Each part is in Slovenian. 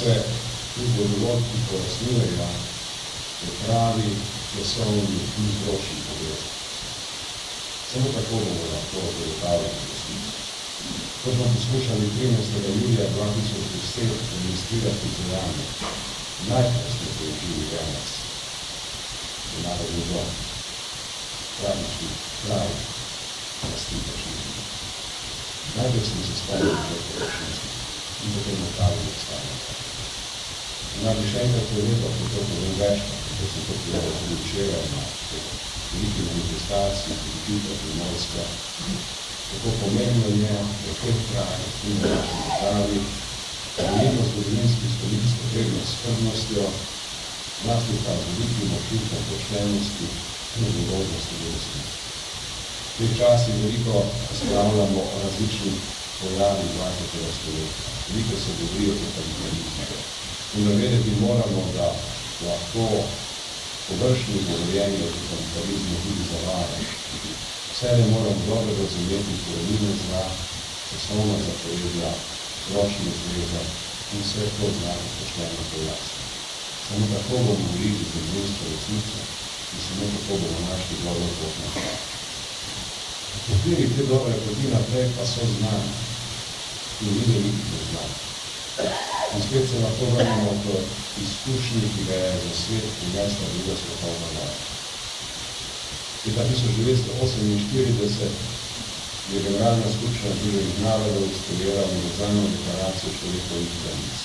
se tu dogodki pojasnjujejo v pravi časovni in vzročni povezanosti. Samo tako bomo lahko zagotavljali resnico. To smo poskušali 13. julija 2010 demonstrirati Zojane. Najprej smo položili Venec v Narodni dom, tragični kraj nastipačnih ljudi. Najprej smo se spomnili žrtve fašizma in potem napravili ostalo. Naj bi še enkrat povedal, ko to povem večkrat, ko sem to povedal tudi včeraj na veliki manifestaciji, Politika Primorska, kako pomembno je v teh krajih in v naši državi pomembno zgodovinski stolik s potrebno skrbnostjo, zlasti pa z velikim občutkom poštenosti in odgovornosti v resnici. V teh časih veliko razpravljamo o različnih pojavih 20. stoletja. Veliko se govori o totalitarizmu. In navedeti moramo, da lahko površni govorjenje o totalitarizmu tudi zavaja. Vse ne moramo dobro razumeti korenine zla, osnovna zapovedja, ročni zveza in vse to znamo pošteno pojasniti. Samo tako bomo volili zgodovinsko resnico in samo tako bomo našli dobro pot naprej. Okviri te dobre poti naprej pa so znani in ni veliko znani. In spet se lahko vrnemo k izkušnji, ki ga je za svet prinesla druga svetovna vojna. Leta 1948 je Generalna skupščina Združenih narodov sprejela univerzalno deklaracijo človekovih pravic.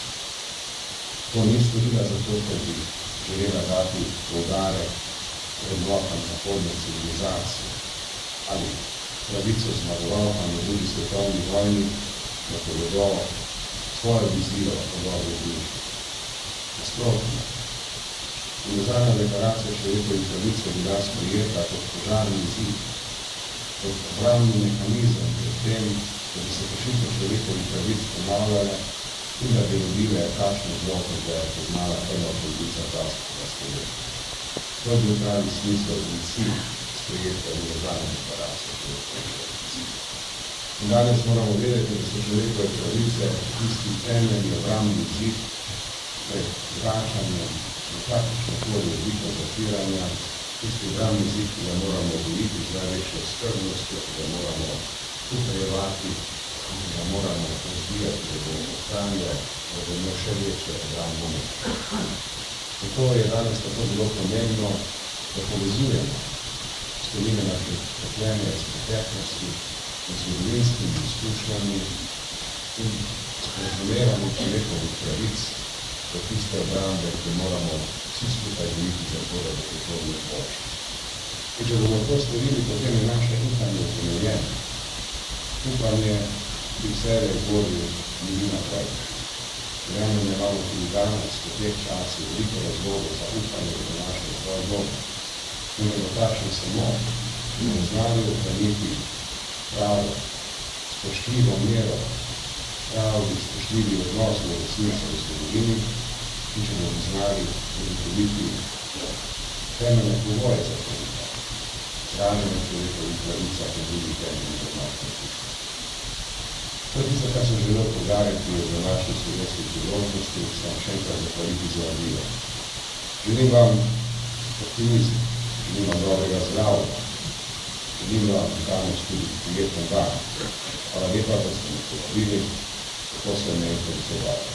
To ni storila zato, ker bi želela dati poudarek vrednotam zahodne civilizacije ali pravico zmagovalkam v drugi svetovni vojni, da povedo svojo vizijo o dobri družbi. Nasprotno, univerzalna deklaracija človekovih pravic je bila sprejeta kot požarni zid, kot obrambni mehanizem pred tem, da bi se kršitve človekovih pravic ponavljale in da bi rodile takšno zlo, kot da je poznala prva polovica 20. stoletja. To je bil pravi smisel in cilj sprejeta univerzalne deklaracije človekovih pravic. In danes moramo vedeti, da so človekove pravice tisti temeljni obrambni zid pred vračanjem na kakršnokoli obliko zapiranja, tisti obrambni zid, ki ga moramo voliti z največjo skrbnostjo, ki ga moramo utrjevati in ki ga moramo razvijati, da bomo ohranjali, da bomo še večjo obrambno moč. Zato je danes tako zelo pomembno, da povezujemo spomine naše trpljenja iz preteklosti z zgodovinskimi izkušnjami in razumevamo človekovih pravic do tiste obrambe, ki moramo vsi skupaj voliti za to, da bo prihodnje boljše. In če bomo to storili, potem je naše upanje utemeljeno. Upanje bi vse vodil ljudi naprej. Verjamem, da imamo tudi danes v teh časih veliko razlogov za upanje v našem svojo dobu. In je dotakšen samo, da bomo znali ohraniti pravo, spoštljivo mero, pravi, spoštljivi odnos v resnici v zgodovini in če bomo znali zagotoviti temeljne pogoje za to, branjenje človekovih pravicah in drugih temeljnih odnosov. To je tisto, kar sem želel poudarjati v današnji slovenski priložnosti, ki sem še enkrat zahvaliti za vabilu. Želim vam optimizem, želim vam dobrega zdravja, želim vam danes tudi prijeten dan. Hvala lepa, da ste me povabili, kako se me interesovali.